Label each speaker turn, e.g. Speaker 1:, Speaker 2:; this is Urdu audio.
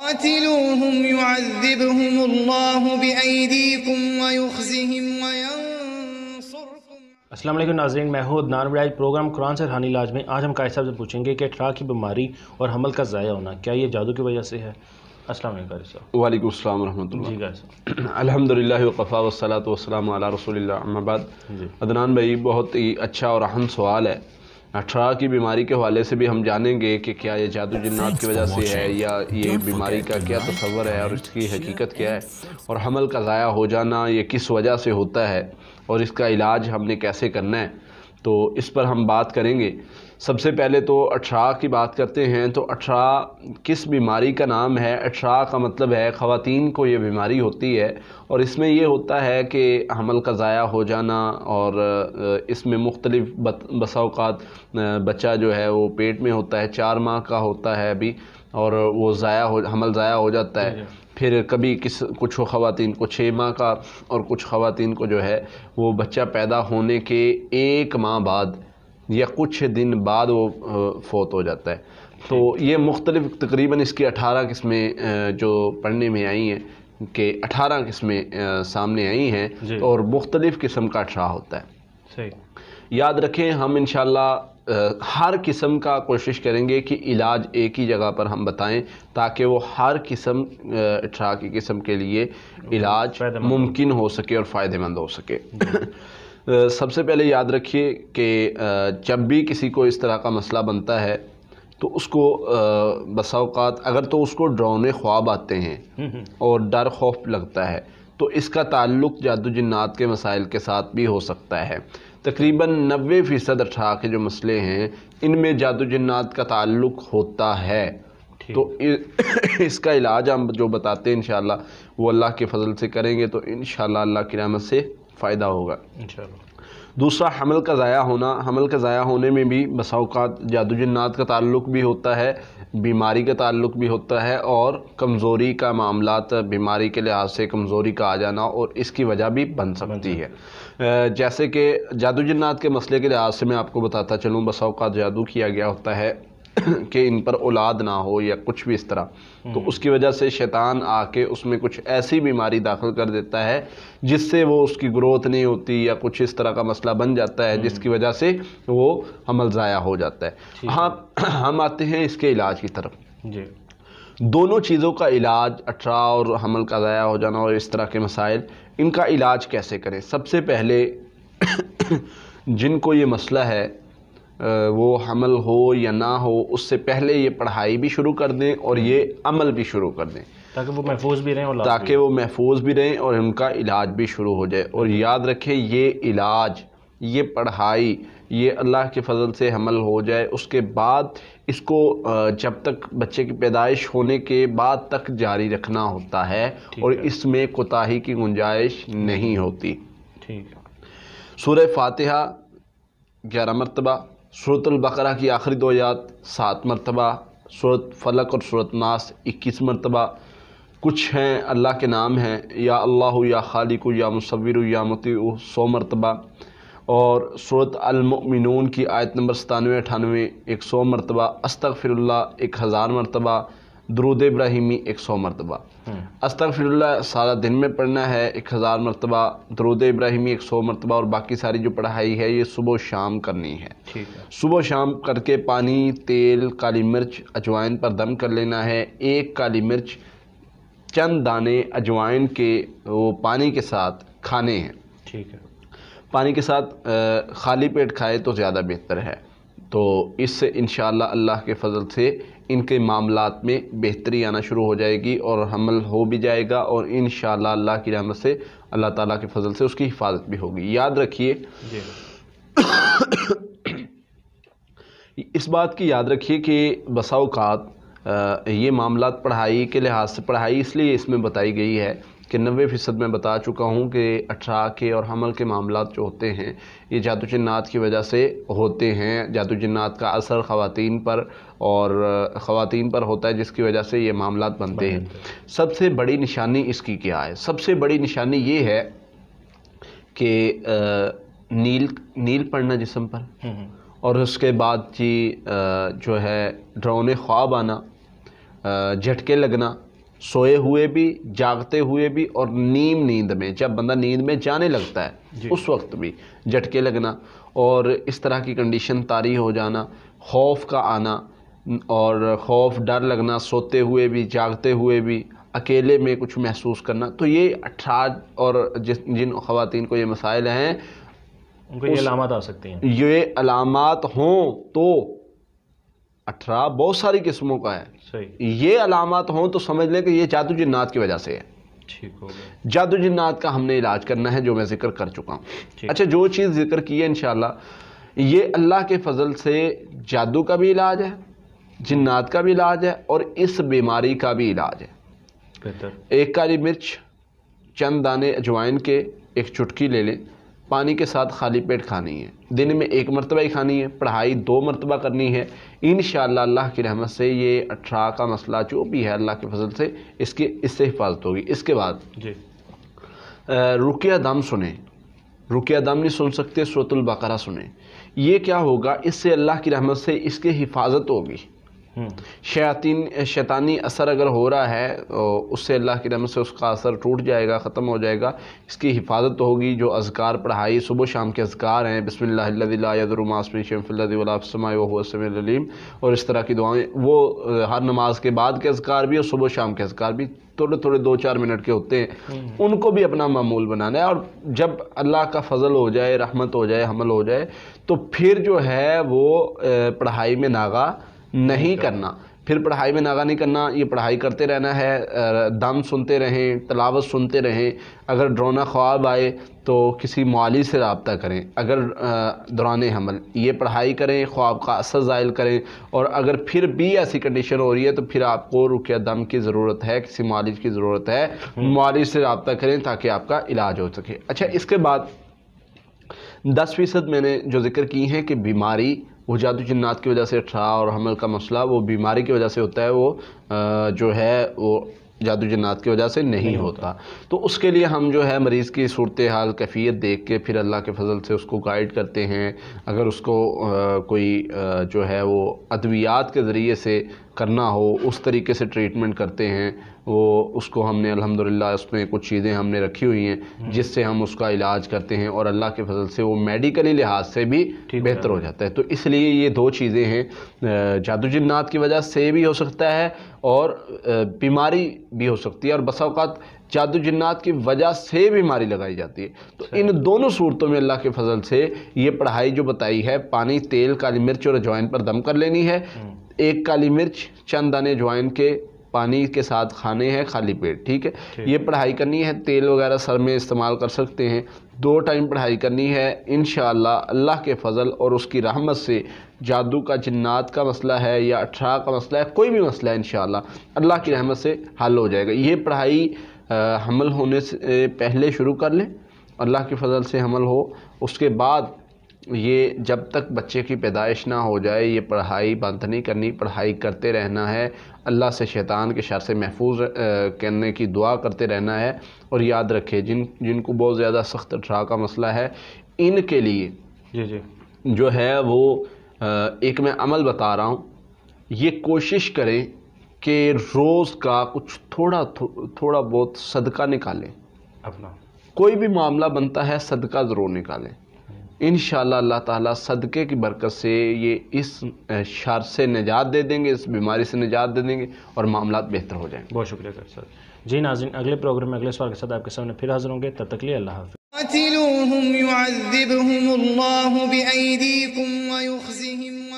Speaker 1: قاتلوهم يعذبهم الله بأيديكم ويخزهم وينصركم.
Speaker 2: السلام علیکم ناظرین، میں ہوں عدنان وڑائج۔ پروگرام قرآن سے روحانی علاج میں آج ہم قائد صاحب سے پوچھیں گے کہ اٹھارہ کی بیماری اور حمل کا ضائع ہونا کیا یہ جادو کی وجہ سے ہے؟ السلام علیکم قائد صاحب۔
Speaker 3: وعلیکم السلام ورحمۃ اللہ۔
Speaker 2: جی قائد صاحب۔
Speaker 3: الحمدللہ وقفا والصلاۃ والسلام علی رسول اللہ، اما بعد۔
Speaker 2: جی
Speaker 3: عدنان بھائی، بہت ہی اچھا اور اہم سوال ہے۔ اٹھارہ کی بیماری کے حوالے سے بھی ہم جانیں گے کہ کیا یہ جادو جنات کی وجہ سے ہے یا یہ بیماری کا کیا تصور ہے اور اس کی حقیقت کیا ہے، اور حمل کا ضائع ہو جانا یہ کس وجہ سے ہوتا ہے اور اس کا علاج ہم نے کیسے کرنا ہے، تو اس پر ہم بات کریں گے۔ سب سے پہلے تو اٹھارہ کی بات کرتے ہیں تو اٹھارہ کس بیماری کا نام ہے؟ اٹھارہ کا مطلب ہے خواتین کو یہ بیماری ہوتی ہے، اور اس میں یہ ہوتا ہے کہ حمل کا ضائع ہو جانا، اور اس میں مختلف بسا اوقات بچہ جو ہے وہ پیٹ میں ہوتا ہے، 4 ماہ کا ہوتا ہے ابھی، اور وہ حمل ضائع ہو جاتا ہے۔ پھر کبھی کچھ خواتین کو 6 ماہ کا، اور کچھ خواتین کو جو ہے وہ بچہ پیدا ہونے کے 1 ماہ بعد یا کچھ دن بعد وہ فوت ہو جاتا ہے۔ تو یہ مختلف تقریباً اس کی 18 قسمیں جو پڑھنے میں آئی ہیں کہ 18 قسمیں سامنے آئی ہیں، اور مختلف قسم کا 18 ہوتا ہے۔
Speaker 2: صحیح
Speaker 3: یاد رکھیں، ہم انشاءاللہ ہر قسم کا کوشش کریں گے کہ علاج ایک ہی جگہ پر ہم بتائیں، تاکہ وہ ہر قسم 18 کی قسم کے لیے علاج ممکن ہو سکے اور فائدہ مند ہو سکے۔ سب سے پہلے یاد رکھیے کہ جب بھی کسی کو اس طرح کا مسئلہ بنتا ہے تو اس کو بسا اوقات اگر تو اس کو ڈراؤنے خواب آتے ہیں اور ڈر خوف لگتا ہے، تو اس کا تعلق جادو جنات کے مسائل کے ساتھ بھی ہو سکتا ہے۔ تقریباً 90% 18 کے جو مسئلے ہیں ان میں جادو جنات کا تعلق ہوتا ہے۔ تو اس کا علاج ہم جو بتاتے ہیں انشاءاللہ وہ اللہ کے فضل سے کریں گے تو انشاءاللہ اللہ کی رحمت سے فائدہ ہوگا انشاءاللہ۔ دوسرا، حمل کا ضائع ہونا۔ حمل کا ضائع ہونے میں بھی بسا اوقات جادو جنات کا تعلق بھی ہوتا ہے، بیماری کا تعلق بھی ہوتا ہے، اور کمزوری کا معاملات، بیماری کے لحاظ سے کمزوری کا آ جانا اور اس کی وجہ بھی بن سکتی ہے۔ جیسے کہ جادو جنات کے مسئلے کے لحاظ سے میں آپ کو بتاتا چلوں، بسا اوقات جادو کیا گیا ہوتا ہے کہ ان پر اولاد نہ ہو یا کچھ بھی اس طرح، تو اس کی وجہ سے شیطان آ کے اس میں کچھ ایسی بیماری داخل کر دیتا ہے جس سے وہ اس کی گروتھ نہیں ہوتی یا کچھ اس طرح کا مسئلہ بن جاتا ہے، جس کی وجہ سے وہ حمل ضائع ہو جاتا ہے۔ ہم آتے ہیں اس کے علاج کی طرف۔
Speaker 2: جی،
Speaker 3: دونوں چیزوں کا علاج، 18 اور حمل کا ضائع ہو جانا اور اس طرح کے مسائل، ان کا علاج کیسے کریں؟ سب سے پہلے جن کو یہ مسئلہ ہے وہ حمل ہو یا نہ ہو، اس سے پہلے یہ پڑھائی بھی شروع کر دیں اور یہ عمل بھی شروع کر دیں،
Speaker 2: تاکہ وہ محفوظ بھی رہیں
Speaker 3: اور ان کا علاج بھی شروع ہو جائے۔ اور یاد رکھیں، یہ علاج، یہ پڑھائی، یہ اللہ کے فضل سے حمل ہو جائے، اس کے بعد اس کو جب تک بچے کی پیدائش ہونے کے بعد تک جاری رکھنا ہوتا ہے، اور اس میں کوتاہی کی گنجائش نہیں ہوتی۔
Speaker 2: ٹھیک ہے۔
Speaker 3: سورہ فاتحہ 11 مرتبہ، سورۃ البقرہ کی آخری 2 آیات 7 مرتبہ، سورۃ فلق اور سورۃ ناس 21 مرتبہ۔ کچھ ہیں اللہ کے نام ہیں، یا اللہ، یا خالق، یا مصور، یا مطیع 100 مرتبہ، اور سورۃ المؤمنون کی آیت نمبر 97 98 100 مرتبہ، استغفر اللہ 1000 مرتبہ، درود ابراہیمی 100 مرتبہ۔ استغفر اللہ سارا دن میں پڑھنا ہے 1000 مرتبہ، درود ابراہیمی 100 مرتبہ، اور باقی ساری جو پڑھائی ہے یہ صبح و شام کرنی ہے۔ صبح و شام کر کے پانی، تیل، کالی مرچ، اجوائن پر دم کر لینا ہے۔ 1 کالی مرچ، چند دانے اجوائن کے وہ پانی کے ساتھ کھانے ہیں۔
Speaker 2: ٹھیک ہے۔
Speaker 3: پانی کے ساتھ خالی پیٹ کھائے تو زیادہ بہتر ہے۔ تو اس سے انشاءاللہ اللہ کے فضل سے ان کے معاملات میں بہتری آنا شروع ہو جائے گی، اور حمل ہو بھی جائے گا، اور انشاءاللہ اللہ کی رحمت سے، اللہ تعالیٰ کے فضل سے اس کی حفاظت بھی ہوگی۔ یاد رکھیے، اس بات کی یاد رکھیے کہ بسا اوقات یہ معاملات پڑھائی کے لحاظ سے، پڑھائی اس لیے اس میں بتائی گئی ہے کہ 90% میں بتا چکا ہوں کہ 18 کے اور حمل کے معاملات جو ہوتے ہیں یہ جادو جنات کی وجہ سے ہوتے ہیں۔ جادو جنات کا اثر خواتین پر ہوتا ہے، جس کی وجہ سے یہ معاملات بنتے ہیں۔ سب سے بڑی نشانی اس کی کیا ہے؟ سب سے بڑی نشانی یہ ہے کہ نیل پڑنا جسم پر، اور اس کے بعد جو ہے ڈراؤنے خواب آنا، جھٹکے لگنا، سوئے ہوئے بھی، جاگتے ہوئے بھی، اور نیم نیند میں، جب بندہ نیند میں جانے لگتا ہے اس وقت بھی جھٹکے لگنا اور اس طرح کی کنڈیشن طاری ہو جانا، خوف کا آنا اور خوف ڈر لگنا، سوتے ہوئے بھی جاگتے ہوئے بھی، اکیلے میں کچھ محسوس کرنا، تو یہ 18 اور جن خواتین کو یہ مسائل ہیں
Speaker 2: ان کو یہ علامات آ سکتی ہیں.
Speaker 3: یہ علامات ہوں تو 18 بہت ساری قسموں کا ہے.
Speaker 2: صحیح.
Speaker 3: یہ علامات ہوں تو سمجھ لیں کہ یہ جادو جنات کی وجہ سے ہے.
Speaker 2: ٹھیک ہو گیا.
Speaker 3: جادو جنات کا ہم نے علاج کرنا ہے جو میں ذکر کر چکا ہوں. اچھا، جو چیز ذکر کی ہے انشاءاللہ یہ اللہ کے فضل سے جادو کا بھی علاج ہے، جنات کا بھی علاج ہے، اور اس بیماری کا بھی علاج ہے.
Speaker 2: بہتر.
Speaker 3: ایک کالی مرچ، چند دانے اجوائن کے، ایک چٹکی لے لیں، پانی کے ساتھ خالی پیٹ کھانی ہے. دن میں 1 مرتبہ ہی کھانی ہے، پڑھائی 2 مرتبہ کرنی ہے. انشاءاللہ اللہ کی رحمت سے یہ 18 کا مسئلہ جو بھی ہے اللہ کے فضل سے اس سے حفاظت ہوگی. اس کے بعد
Speaker 2: جی
Speaker 3: رقیہ دم سنیں. رقیہ دم نہیں سن سکتے سورۃ البقرہ سنیں. یہ کیا ہوگا، اس سے اللہ کی رحمت سے اس کی حفاظت ہوگی. شیطانی اثر اگر ہو رہا ہے اس سے اللہ کی رحمت سے اس کا اثر ٹوٹ جائے گا، ختم ہو جائے گا. اس کی حفاظت ہوگی. جو اذکار پڑھائی صبح شام کے اذکار ہیں، بسم اللہ الذی لا یضر مع اسمہ شیء فی الارض ولا فی السماء وهو السمیع العلیم، اور اس طرح کی دعائیں، وہ ہر نماز کے بعد کے اذکار بھی اور صبح شام کے اذکار بھی تھوڑے تھوڑے 2-4 منٹ کے ہوتے ہیں، ان کو بھی اپنا معمول بنانا ہے. اور جب اللہ کا فضل ہو جائے، رحمت ہو جائے، حمل ہو جائے، تو پھر جو ہے وہ پڑھائی میں ناغہ نہیں کرنا. پھر پڑھائی میں ناغہ نہیں کرنا، یہ پڑھائی کرتے رہنا ہے. دم سنتے رہیں، تلاوت سنتے رہیں. اگر ڈرونا خواب آئے تو کسی معالج سے رابطہ کریں. اگر دوران حمل یہ پڑھائی کریں، خواب کا اثر زائل کریں. اور اگر پھر بھی ایسی کنڈیشن ہو رہی ہے تو پھر آپ کو رقیہ دم کی ضرورت ہے، کسی معالج کی ضرورت ہے. معالج سے رابطہ کریں تاکہ آپ کا علاج ہو سکے. اچھا، اس کے بعد 10% میں نے جو ذکر کی ہیں کہ بیماری وہ جادو جنات کی وجہ سے 18 اور حمل کا مسئلہ وہ بیماری کی وجہ سے ہوتا ہے، وہ جو ہے وہ جادو جنات کی وجہ سے نہیں ہوتا. تو اس کے لیے ہم جو ہے مریض کی صورتحال کیفیت دیکھ کے پھر اللہ کے فضل سے اس کو گائیڈ کرتے ہیں. اگر اس کو کوئی جو ہے وہ ادویات کے ذریعے سے کرنا ہو اس طریقے سے ٹریٹمنٹ کرتے ہیں. وہ اس کو ہم نے الحمدللہ اس میں کچھ چیزیں ہم نے رکھی ہوئی ہیں جس سے ہم اس کا علاج کرتے ہیں، اور اللہ کے فضل سے وہ میڈیکلی لحاظ سے بھی بہتر ہو جاتا ہے. تو اس لیے یہ 2 چیزیں ہیں، جادو جنات کی وجہ سے بھی ہو سکتا ہے اور بیماری بھی ہو سکتی ہے، اور بسا اوقات جادو جنات کی وجہ سے بیماری لگائی جاتی ہے. تو ان دونوں صورتوں میں اللہ کے فضل سے یہ پڑھائی جو بتائی ہے، پانی، تیل، کالی مرچ اور اجوائن پر دم کر لینی ہے. 1 کالی مرچ، چند دانے اجوائن کے پانی کے ساتھ کھانے ہیں خالی پیٹ. ٹھیک ہے، یہ پڑھائی کرنی ہے. تیل وغیرہ سر میں استعمال کر سکتے ہیں. 2 ٹائم پڑھائی کرنی ہے. انشاءاللہ اللہ کے فضل اور اس کی رحمت سے جادو کا، جنات کا مسئلہ ہے یا 18 کا مسئلہ ہے، کوئی بھی مسئلہ ہے، انشاءاللہ اللہ کی رحمت سے حل ہو جائے گا. یہ پڑھائی حمل ہونے سے پہلے شروع کر لیں، اللہ کے فضل سے حمل ہو. اس کے بعد یہ جب تک بچے کی پیدائش نہ ہو جائے یہ پڑھائی بند نہیں کرنی، پڑھائی کرتے رہنا ہے. اللہ سے شیطان کے شر سے محفوظ کرنے کی دعا کرتے رہنا ہے. اور یاد رکھے جن کو بہت زیادہ سخت 18 کا مسئلہ ہے، ان کے لیے جو ہے وہ ایک میں عمل بتا رہا ہوں. یہ کوشش کریں کہ روز کا کچھ تھوڑا بہت صدقہ نکالیں. اپنا کوئی بھی معاملہ بنتا ہے صدقہ ضرور نکالیں. انشاءاللہ اللہ تعالیٰ صدقے کی برکت سے یہ اس شر سے نجات دے دیں گے، اس بیماری سے نجات دے دیں گے اور معاملات بہتر ہو جائیں گے.
Speaker 2: بہت شکریہ سر. جی ناظرین، اگلے پروگرام میں اگلے سوال کے ساتھ آپ کے سامنے پھر حاضر ہوں گے. تب تک کے لیے اللہ حافظ.
Speaker 1: قاتلوهم يعذبهم الله بأيديكم ويخزهم